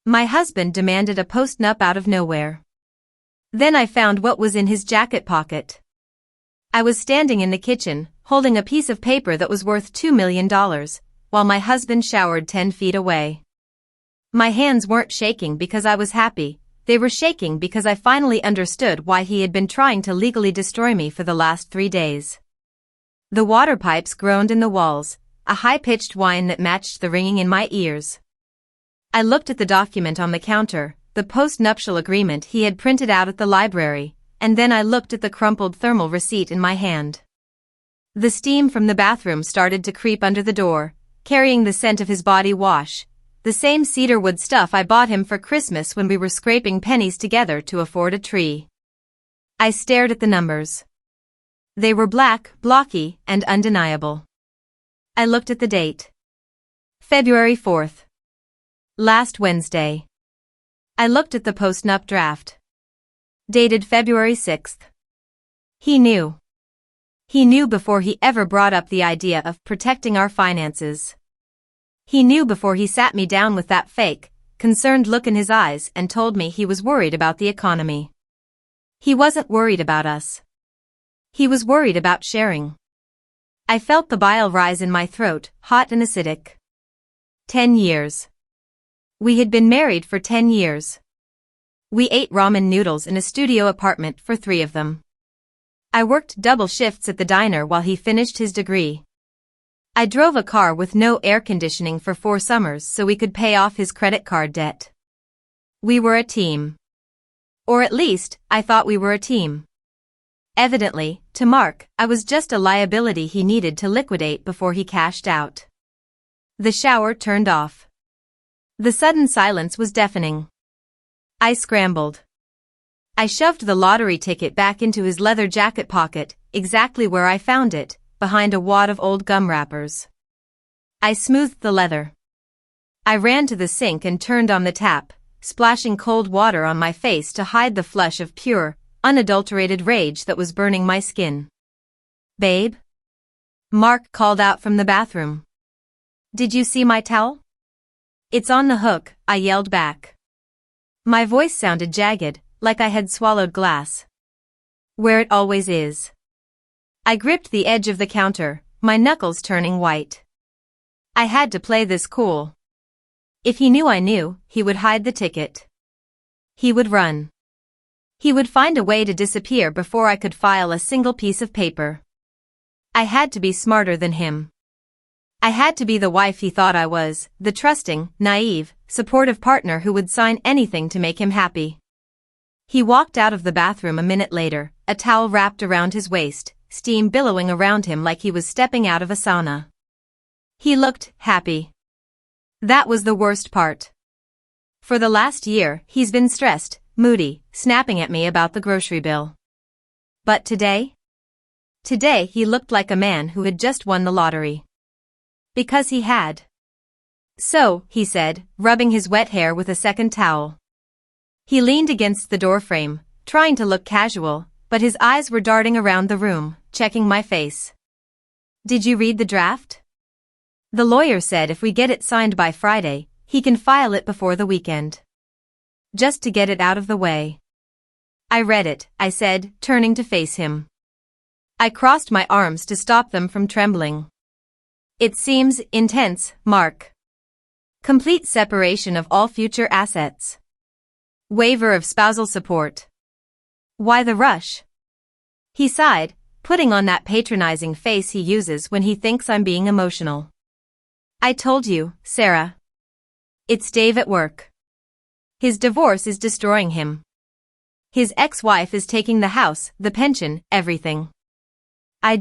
My husband demanded a Post-Nup out of nowhere. Then I found what was in his jacket pocket. I was standing in the kitchen, holding a piece of paper that was worth $2 million, while my husband showered 10 feet away. My hands weren't shaking because I was happy, they were shaking because I finally understood why he had been trying to legally destroy me for the last 3 days. The water pipes groaned in the walls, a high-pitched whine that matched the ringing in my ears. I looked at the document on the counter, the Post-Nuptial Agreement he had printed out at the library, and then I looked at the crumpled thermal receipt in my hand. The steam from the bathroom started to creep under the door, carrying the scent of his body wash, the same cedarwood stuff I bought him for Christmas when we were scraping pennies together to afford a tree. I stared at the numbers. They were black, blocky, and undeniable. I looked at the date. February 4th. Last Wednesday. I looked at the Post-Nup draft. Dated February 6th. He knew. He knew before he ever brought up the idea of protecting our finances. He knew before he sat me down with that fake, concerned look in his eyes and told me he was worried about the economy. He wasn't worried about us. He was worried about sharing. I felt the bile rise in my throat, hot and acidic. 10 years. We had been married for 10 years. We ate ramen noodles in a studio apartment for 3 of them. I worked double shifts at the diner while he finished his degree. I drove a car with no air conditioning for 4 summers so we could pay off his credit card debt. We were a team. Or at least, I thought we were a team. Evidently, to Mark, I was just a liability he needed to liquidate before he cashed out. The shower turned off. The sudden silence was deafening. I scrambled. I shoved the lottery ticket back into his leather jacket pocket, exactly where I found it, behind a wad of old gum wrappers. I smoothed the leather. I ran to the sink and turned on the tap, splashing cold water on my face to hide the flush of pure, unadulterated rage that was burning my skin. "Babe?" Mark called out from the bathroom. "Did you see my towel?" "It's on the hook," I yelled back. My voice sounded jagged, like I had swallowed glass. "Where it always is." I gripped the edge of the counter, my knuckles turning white. I had to play this cool. If he knew I knew, he would hide the ticket. He would run. He would find a way to disappear before I could file a single piece of paper. I had to be smarter than him. I had to be the wife he thought I was, the trusting, naive, supportive partner who would sign anything to make him happy. He walked out of the bathroom a minute later, a towel wrapped around his waist, steam billowing around him like he was stepping out of a sauna. He looked happy. That was the worst part. For the last year, he's been stressed, moody, snapping at me about the grocery bill. But today? Today he looked like a man who had just won the lottery. Because he had. "So," he said, rubbing his wet hair with a second towel. He leaned against the doorframe, trying to look casual, but his eyes were darting around the room, checking my face. "Did you read the draft? The lawyer said if we get it signed by Friday, he can file it before the weekend. Just to get it out of the way." "I read it," I said, turning to face him. I crossed my arms to stop them from trembling. "It seems intense, Mark. Complete separation of all future assets. Waiver of spousal support. Why the rush?" He sighed, putting on that patronizing face he uses when he thinks I'm being emotional. "I told you, Sarah. It's Dave at work. His divorce is destroying him. His ex-wife is taking the house, the pension, everything. I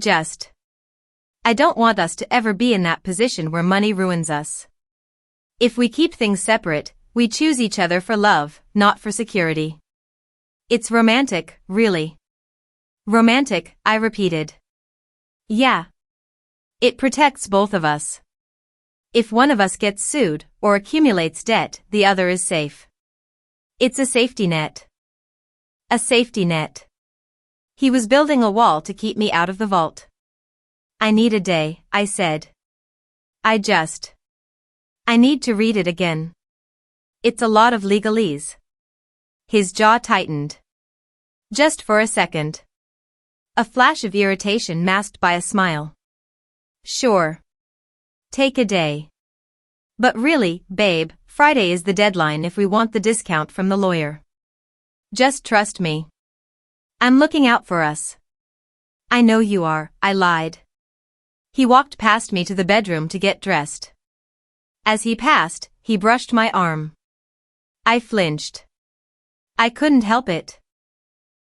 don't want us to ever be in that position where money ruins us. If we keep things separate, we choose each other for love, not for security. It's romantic, really." "Romantic," I repeated. "Yeah. It protects both of us. If one of us gets sued or accumulates debt, the other is safe. It's a safety net." A safety net. He was building a wall to keep me out of the vault. "I need a day," I said. I need to read it again. It's a lot of legalese. His jaw tightened. Just for a second. A flash of irritation masked by a smile. Sure. Take a day. But really, babe, Friday is the deadline if we want the discount from the lawyer. Just trust me. I'm looking out for us. I know you are, I lied. He walked past me to the bedroom to get dressed. As he passed, he brushed my arm. I flinched. I couldn't help it.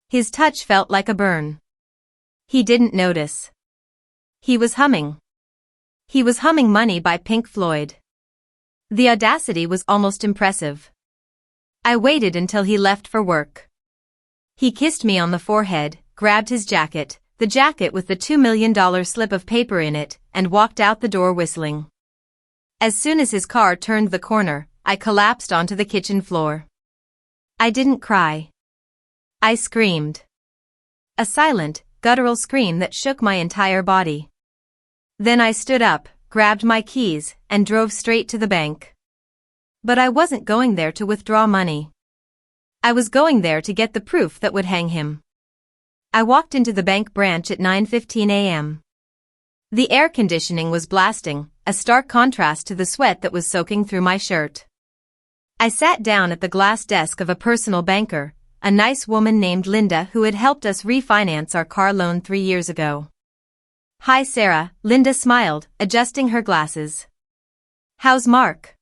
His touch felt like a burn. He didn't notice. He was humming. He was humming Money by Pink Floyd. The audacity was almost impressive. I waited until he left for work. He kissed me on the forehead, grabbed his jacket, the jacket with the $2 million slip of paper in it, and walked out the door whistling. As soon as his car turned the corner, I collapsed onto the kitchen floor. I didn't cry. I screamed. A silent, guttural scream that shook my entire body. Then I stood up, grabbed my keys, and drove straight to the bank. But I wasn't going there to withdraw money. I was going there to get the proof that would hang him. I walked into the bank branch at 9:15 a.m. The air conditioning was blasting, a stark contrast to the sweat that was soaking through my shirt. I sat down at the glass desk of a personal banker, a nice woman named Linda who had helped us refinance our car loan 3 years ago. Hi Sarah, Linda smiled, adjusting her glasses. How's Mark?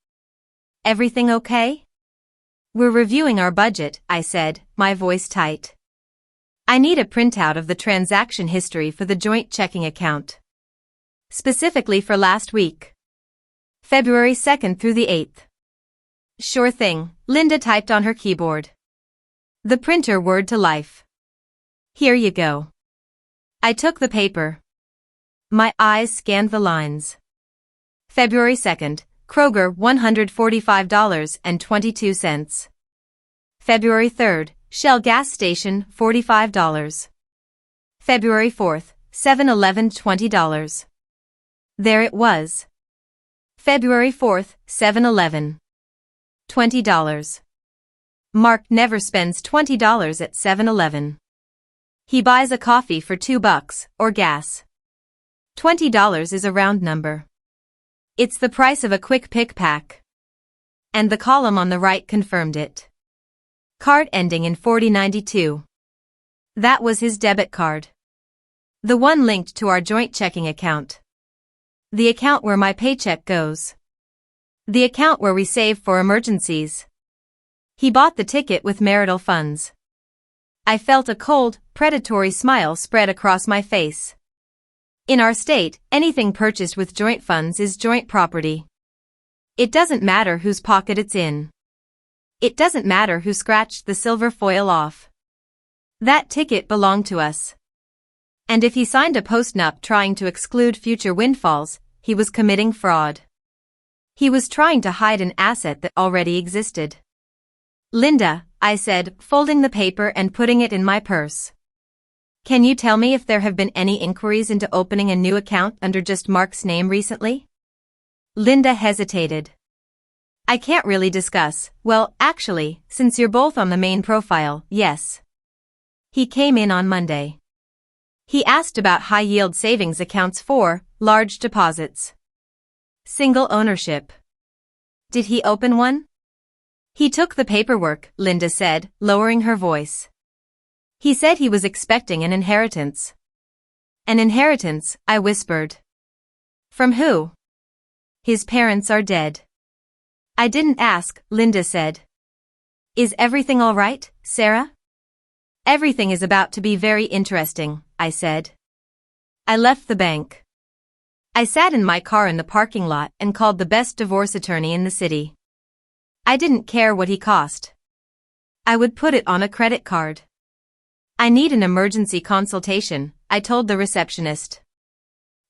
Everything okay? We're reviewing our budget, I said, my voice tight. I need a printout of the transaction history for the joint checking account. Specifically for last week. February 2nd through the 8th. Sure thing, Linda typed on her keyboard. The printer whirred to life. Here you go. I took the paper. My eyes scanned the lines. February 2nd, Kroger $145.22. February 3rd, Shell gas station $45. February 4th, 7-Eleven $20. There it was. February 4th, 7-Eleven. $20. Mark never spends $20 at 7-Eleven. He buys a coffee for $2 or gas. $20 is a round number. It's the price of a quick pick pack. And the column on the right confirmed it. Card ending in 4092. That was his debit card. The one linked to our joint checking account. The account where my paycheck goes. The account where we save for emergencies. He bought the ticket with marital funds. I felt a cold, predatory smile spread across my face. In our state, anything purchased with joint funds is joint property. It doesn't matter whose pocket it's in. It doesn't matter who scratched the silver foil off. That ticket belonged to us. And if he signed a Post-Nup trying to exclude future windfalls, he was committing fraud. He was trying to hide an asset that already existed. Linda, I said, folding the paper and putting it in my purse. Can you tell me if there have been any inquiries into opening a new account under just Mark's name recently? Linda hesitated. I can't really discuss. Well, actually, since you're both on the main profile, yes. He came in on Monday. He asked about high-yield savings accounts for large deposits. Single ownership. Did he open one? He took the paperwork, Linda said, lowering her voice. He said he was expecting an inheritance. An inheritance, I whispered. From who? His parents are dead. I didn't ask, Linda said. Is everything all right, Sarah? Everything is about to be very interesting, I said. I left the bank. I sat in my car in the parking lot and called the best divorce attorney in the city. I didn't care what he cost. I would put it on a credit card. I need an emergency consultation, I told the receptionist.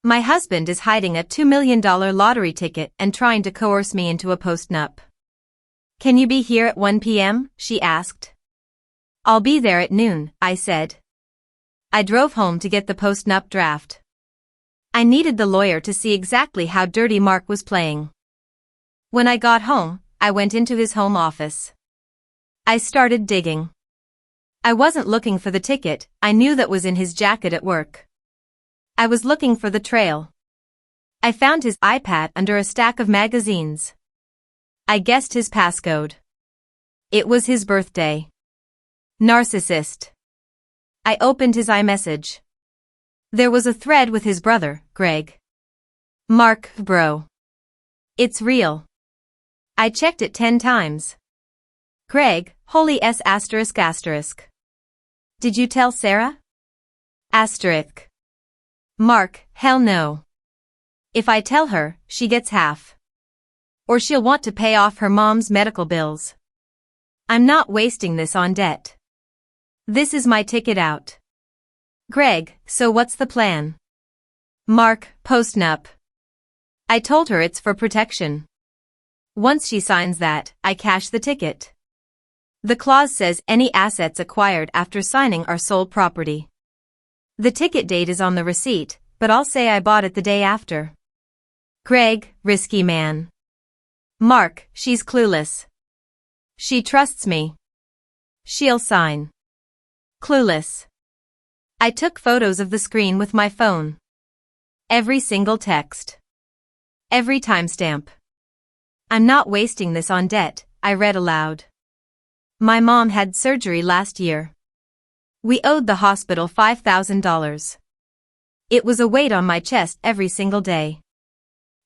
My husband is hiding a $2 million lottery ticket and trying to coerce me into a Post-Nup. Can you be here at 1 p.m., she asked. I'll be there at noon, I said. I drove home to get the Post-Nup draft. I needed the lawyer to see exactly how dirty Mark was playing. When I got home, I went into his home office. I started digging. I wasn't looking for the ticket I knew that was in his jacket at work. I was looking for the trail. I found his iPad under a stack of magazines. I guessed his passcode. It was his birthday. Narcissist. I opened his iMessage. There was a thread with his brother, Greg. Mark, bro. It's real. I checked it 10 times. Greg, holy S asterisk asterisk. Did you tell Sarah? Asterisk. Mark, hell no. If I tell her, she gets half. Or she'll want to pay off her mom's medical bills. I'm not wasting this on debt. This is my ticket out. Greg, so what's the plan? Mark, Postnup. I told her it's for protection. Once she signs that, I cash the ticket. The clause says any assets acquired after signing are sole property. The ticket date is on the receipt, but I'll say I bought it the day after. Greg, risky man. Mark, she's clueless. She trusts me. She'll sign. Clueless. I took photos of the screen with my phone. Every single text. Every timestamp. I'm not wasting this on debt, I read aloud. My mom had surgery last year. We owed the hospital $5,000. It was a weight on my chest every single day.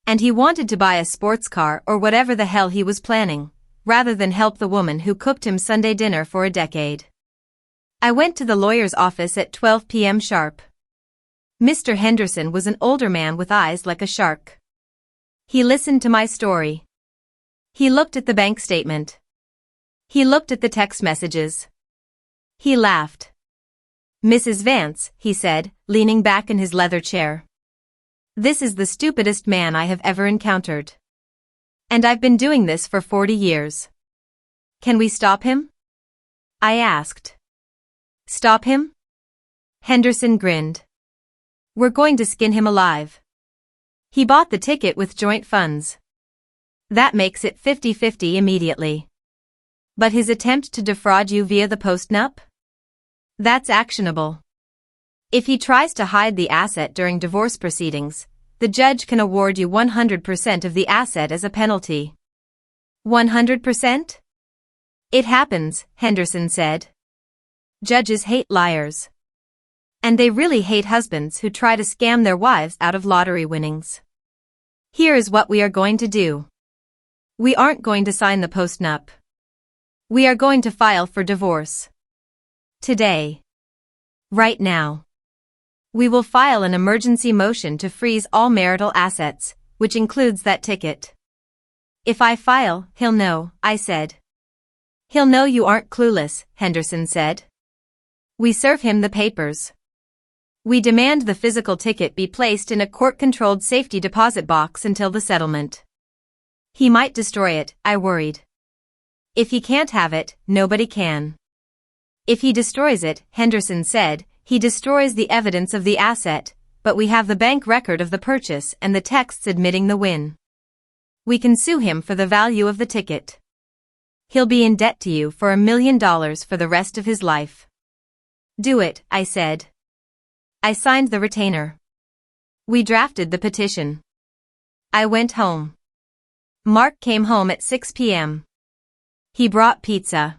And he wanted to buy a sports car or whatever the hell he was planning, rather than help the woman who cooked him Sunday dinner for a decade. I went to the lawyer's office at 12 p.m. sharp. Mr. Henderson was an older man with eyes like a shark. He listened to my story. He looked at the bank statement. He looked at the text messages. He laughed. Mrs. Vance, he said, leaning back in his leather chair. This is the stupidest man I have ever encountered. And I've been doing this for 40 years. Can we stop him? I asked. Stop him? Henderson grinned. We're going to skin him alive. He bought the ticket with joint funds. That makes it 50-50 immediately. But his attempt to defraud you via the Post-Nup? That's actionable. If he tries to hide the asset during divorce proceedings, the judge can award you 100% of the asset as a penalty. 100%? It happens, Henderson said. Judges hate liars. And they really hate husbands who try to scam their wives out of lottery winnings. Here is what we are going to do. We aren't going to sign the Post-Nup. We are going to file for divorce. Today. Right now. We will file an emergency motion to freeze all marital assets, which includes that ticket. If I file, he'll know, I said. He'll know you aren't clueless, Henderson said. We serve him the papers. We demand the physical ticket be placed in a court-controlled safety deposit box until the settlement. He might destroy it, I worried. If he can't have it, nobody can. If he destroys it, Henderson said, he destroys the evidence of the asset, but we have the bank record of the purchase and the texts admitting the win. We can sue him for the value of the ticket. He'll be in debt to you for $1 million for the rest of his life. Do it, I said. I signed the retainer. We drafted the petition. I went home. Mark came home at 6 p.m. He brought pizza.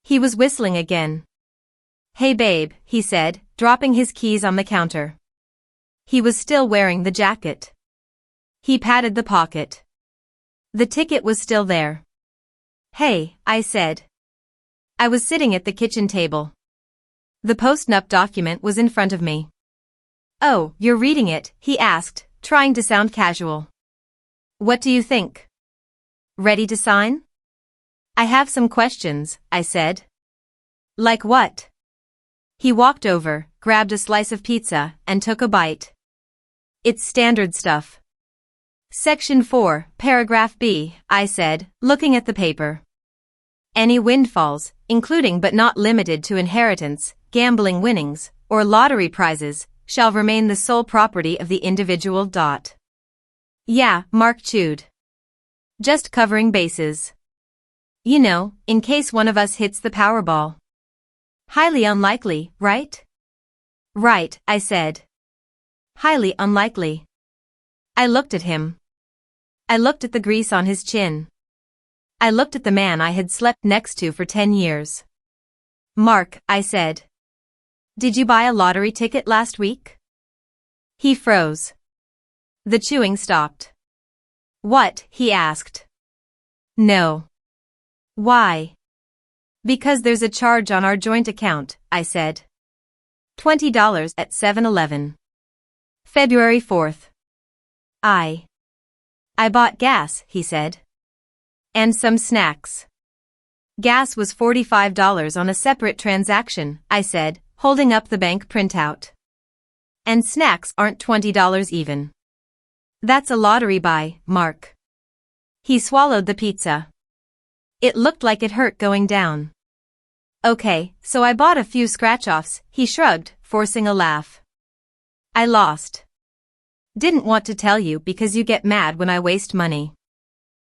He was whistling again. Hey babe, he said, dropping his keys on the counter. He was still wearing the jacket. He patted the pocket. The ticket was still there. Hey, I said. I was sitting at the kitchen table. The Post-Nup document was in front of me. Oh, you're reading it, he asked, trying to sound casual. What do you think? Ready to sign? I have some questions, I said. Like what? He walked over, grabbed a slice of pizza, and took a bite. It's standard stuff. Section 4, paragraph B, I said, looking at the paper. Any windfalls, including but not limited to inheritance, gambling winnings, or lottery prizes, shall remain the sole property of the individual. Yeah, Mark chewed. Just covering bases. You know, in case one of us hits the Powerball. Highly unlikely, right? Right, I said. Highly unlikely. I looked at him. I looked at the grease on his chin. I looked at the man I had slept next to for 10 years. Mark, I said. Did you buy a lottery ticket last week? He froze. The chewing stopped. What? He asked. No. Why? Because there's a charge on our joint account, I said. $20 at 7-Eleven. February 4th. I bought gas, he said. And some snacks. Gas was $45 on a separate transaction, I said, holding up the bank printout. And snacks aren't $20 even. That's a lottery buy, Mark. He swallowed the pizza. It looked like it hurt going down. Okay, so I bought a few scratch-offs, he shrugged, forcing a laugh. I lost. Didn't want to tell you because you get mad when I waste money.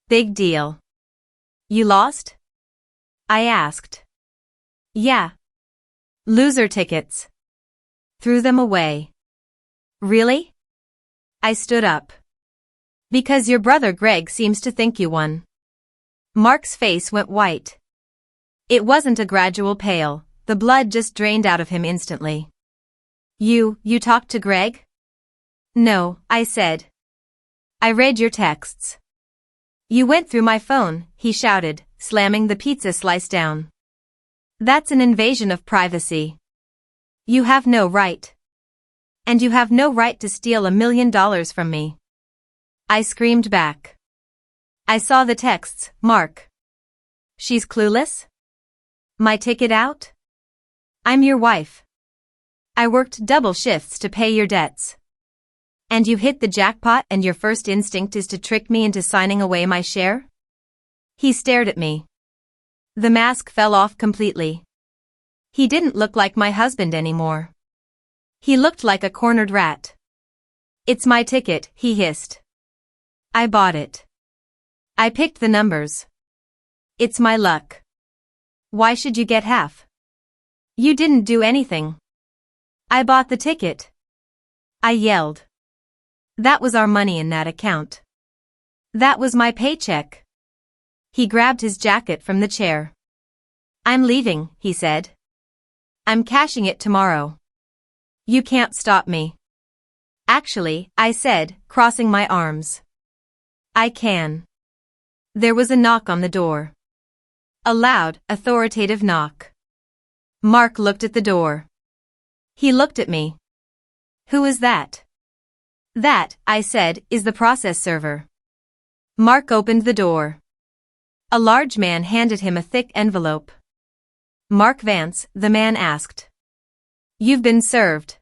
Big deal. You lost? I asked. Yeah. Loser tickets. Threw them away. Really? I stood up. Because your brother Greg seems to think you won. Mark's face went white. It wasn't a gradual pale, the blood just drained out of him instantly. You talked to Greg? No, I said. I read your texts. You went through my phone, he shouted, slamming the pizza slice down. That's an invasion of privacy. You have no right. And you have no right to steal $1 million from me. I screamed back. I saw the texts, Mark. She's clueless? My ticket out? I'm your wife. I worked double shifts to pay your debts. And you hit the jackpot and your first instinct is to trick me into signing away my share? He stared at me. The mask fell off completely. He didn't look like my husband anymore. He looked like a cornered rat. It's my ticket, he hissed. I bought it. I picked the numbers. It's my luck. Why should you get half? You didn't do anything. I bought the ticket. I yelled. That was our money in that account. That was my paycheck. He grabbed his jacket from the chair. I'm leaving, he said. I'm cashing it tomorrow. You can't stop me. Actually, I said, crossing my arms. I can. There was a knock on the door. A loud, authoritative knock. Mark looked at the door. He looked at me. Who is that? That, I said, is the process server. Mark opened the door. A large man handed him a thick envelope. Mark Vance, the man asked. You've been served.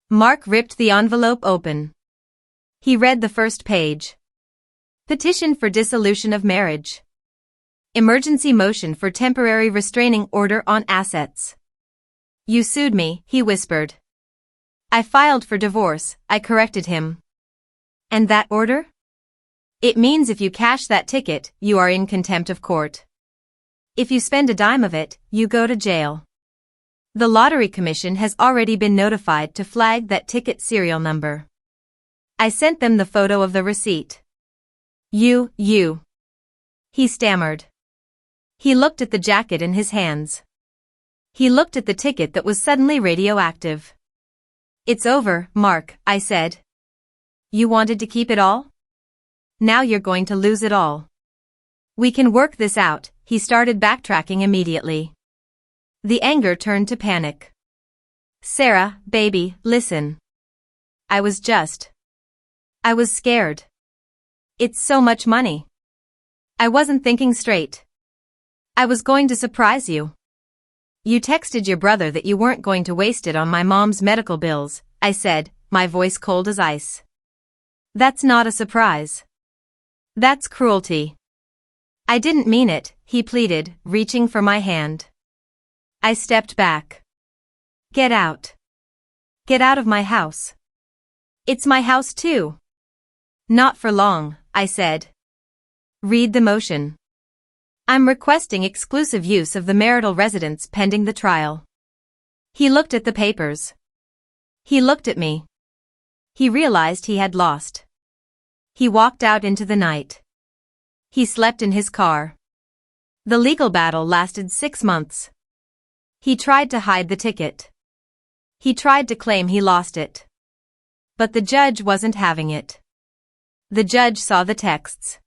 Mark ripped the envelope open. He read the first page. Petition for dissolution of marriage. Emergency motion for temporary restraining order on assets. You sued me, he whispered. I filed for divorce, I corrected him. And that order? It means if you cash that ticket, you are in contempt of court. If you spend a dime of it, you go to jail. The Lottery Commission has already been notified to flag that ticket serial number. I sent them the photo of the receipt. You. He stammered. He looked at the jacket in his hands. He looked at the ticket that was suddenly radioactive. It's over, Mark, I said. You wanted to keep it all? Now you're going to lose it all. We can work this out, he started backtracking immediately. The anger turned to panic. Sarah, baby, listen. I was scared. It's so much money. I wasn't thinking straight. I was going to surprise you. You texted your brother that you weren't going to waste it on my mom's medical bills, I said, my voice cold as ice. That's not a surprise. That's cruelty. I didn't mean it, he pleaded, reaching for my hand. I stepped back. Get out. Get out of my house. It's my house too. Not for long, I said. Read the motion. I'm requesting exclusive use of the marital residence pending the trial. He looked at the papers. He looked at me. He realized he had lost. He walked out into the night. He slept in his car. The legal battle lasted 6 months. He tried to hide the ticket. He tried to claim he lost it. But the judge wasn't having it. The judge saw the texts.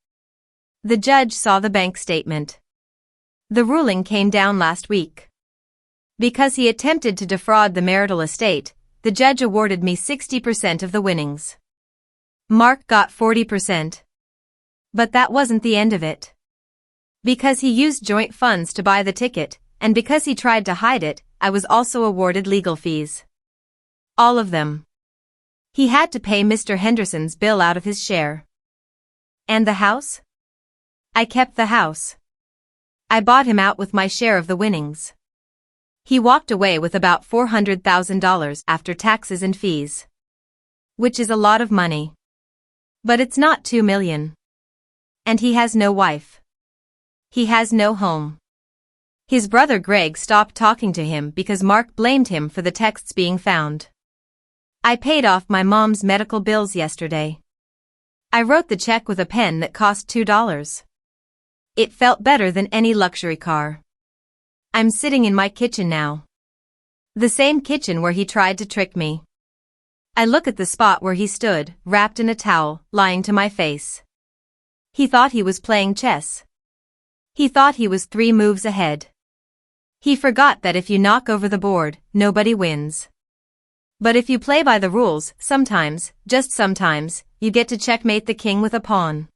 The judge saw the bank statement. The ruling came down last week. Because he attempted to defraud the marital estate, the judge awarded me 60% of the winnings. Mark got 40%. But that wasn't the end of it. Because he used joint funds to buy the ticket, and because he tried to hide it, I was also awarded legal fees. All of them. He had to pay Mr. Henderson's bill out of his share. And the house? I kept the house. I bought him out with my share of the winnings. He walked away with about $400,000 after taxes and fees. Which is a lot of money. But it's not $2 million. And he has no wife. He has no home. His brother Greg stopped talking to him because Mark blamed him for the texts being found. I paid off my mom's medical bills yesterday. I wrote the check with a pen that cost $2. It felt better than any luxury car. I'm sitting in my kitchen now. The same kitchen where he tried to trick me. I look at the spot where he stood, wrapped in a towel, lying to my face. He thought he was playing chess. He thought he was 3 moves ahead. He forgot that if you knock over the board, nobody wins. But if you play by the rules, sometimes, just sometimes, you get to checkmate the king with a pawn.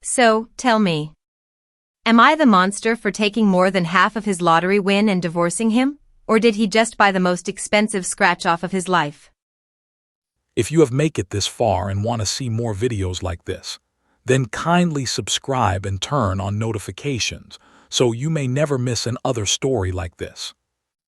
So, tell me. Am I the monster for taking more than half of his lottery win and divorcing him? Or did he just buy the most expensive scratch-off of his life? If you have made it this far and want to see more videos like this, then kindly subscribe and turn on notifications so you may never miss another story like this.